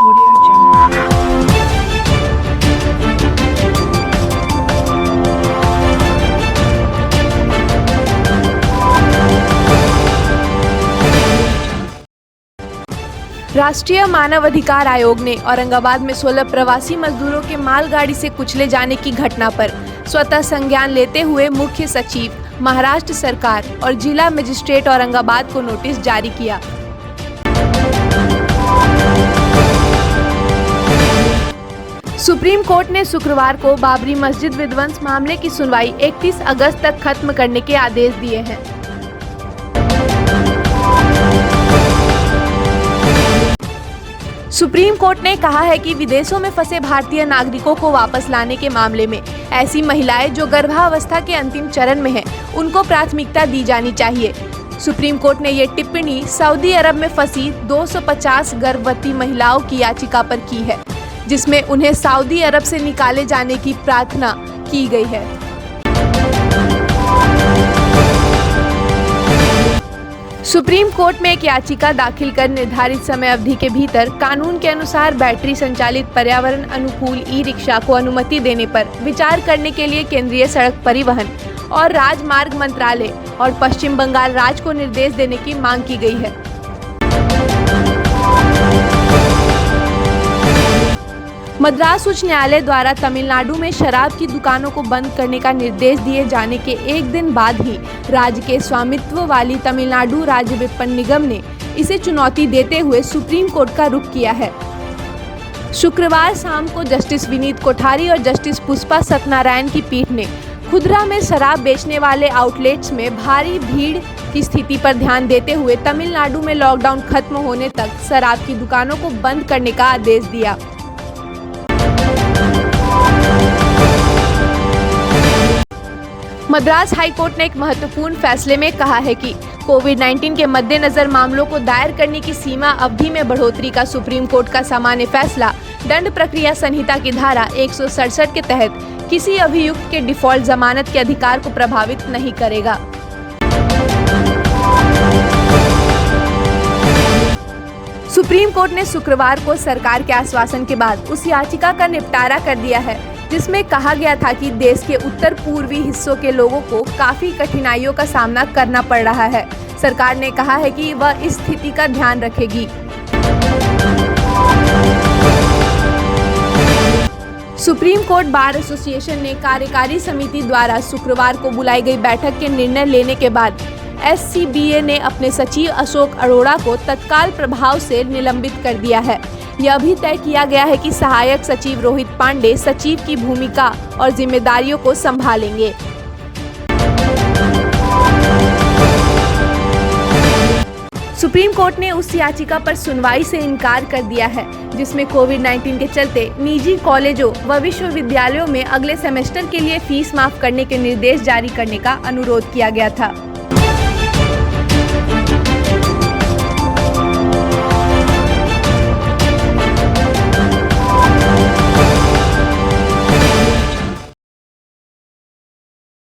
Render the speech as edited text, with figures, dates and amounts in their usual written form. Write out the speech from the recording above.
Audio Jungle. राष्ट्रीय मानव अधिकार आयोग ने औरंगाबाद में 16 प्रवासी मजदूरों के मालगाड़ी से कुचले जाने की घटना पर स्वतः संज्ञान लेते हुए मुख्य सचिव, महाराष्ट्र सरकार और जिला मजिस्ट्रेट औरंगाबाद को नोटिस जारी किया। सुप्रीम कोर्ट ने शुक्रवार को बाबरी मस्जिद विध्वंस मामले की सुनवाई 31 अगस्त तक खत्म करने के आदेश दिए हैं। सुप्रीम कोर्ट ने कहा है कि विदेशों में फंसे भारतीय नागरिकों को वापस लाने के मामले में ऐसी महिलाएं जो गर्भावस्था के अंतिम चरण में हैं, उनको प्राथमिकता दी जानी चाहिए। सुप्रीम कोर्ट ने ये टिप्पणी सऊदी अरब में फंसी 250 गर्भवती महिलाओं की याचिका पर की है, जिसमें उन्हें सऊदी अरब से निकाले जाने की प्रार्थना की गई है। सुप्रीम कोर्ट में एक याचिका दाखिल कर निर्धारित समय अवधि के भीतर कानून के अनुसार बैटरी संचालित पर्यावरण अनुकूल ई-रिक्शा को अनुमति देने पर विचार करने के लिए केंद्रीय सड़क परिवहन और राजमार्ग मंत्रालय और पश्चिम बंगाल राज्य को निर्देश देने की मांग की गई है। मद्रास उच्च न्यायालय द्वारा तमिलनाडु में शराब की दुकानों को बंद करने का निर्देश दिए जाने के एक दिन बाद ही राज्य के स्वामित्व वाली तमिलनाडु राज्य विपणन निगम ने इसे चुनौती देते हुए सुप्रीम कोर्ट का रुख किया है। शुक्रवार शाम को जस्टिस विनीत कोठारी और जस्टिस पुष्पा सत्यनारायण की पीठ ने खुदरा में शराब बेचने वाले आउटलेट्स में भारी भीड़ की स्थिति पर ध्यान देते हुए तमिलनाडु में लॉकडाउन खत्म होने तक शराब की दुकानों को बंद करने का आदेश दिया। मद्रास हाईकोर्ट ने एक महत्वपूर्ण फैसले में कहा है कि कोविड-19 के मद्देनजर मामलों को दायर करने की सीमा अवधि में बढ़ोतरी का सुप्रीम कोर्ट का सामान्य फैसला दंड प्रक्रिया संहिता की धारा 167 के तहत किसी अभियुक्त के डिफॉल्ट जमानत के अधिकार को प्रभावित नहीं करेगा। सुप्रीम कोर्ट ने शुक्रवार को सरकार के आश्वासन के बाद उस याचिका का निपटारा कर दिया है, जिसमें कहा गया था कि देश के उत्तर पूर्वी हिस्सों के लोगों को काफी कठिनाइयों का सामना करना पड़ रहा है। सरकार ने कहा है कि वह इस स्थिति का ध्यान रखेगी। सुप्रीम कोर्ट बार एसोसिएशन ने कार्यकारी समिति द्वारा शुक्रवार को बुलाई गई बैठक के निर्णय लेने के बाद SCBA ने अपने सचिव अशोक अरोड़ा को तत्काल प्रभाव से निलंबित कर दिया है। यह भी तय किया गया है कि सहायक सचिव रोहित पांडे सचिव की भूमिका और जिम्मेदारियों को संभालेंगे। सुप्रीम कोर्ट ने उस याचिका पर सुनवाई से इनकार कर दिया है, जिसमें कोविड-19 के चलते निजी कॉलेजों व विश्वविद्यालयों में अगले सेमेस्टर के लिए फीस माफ करने के निर्देश जारी करने का अनुरोध किया गया था।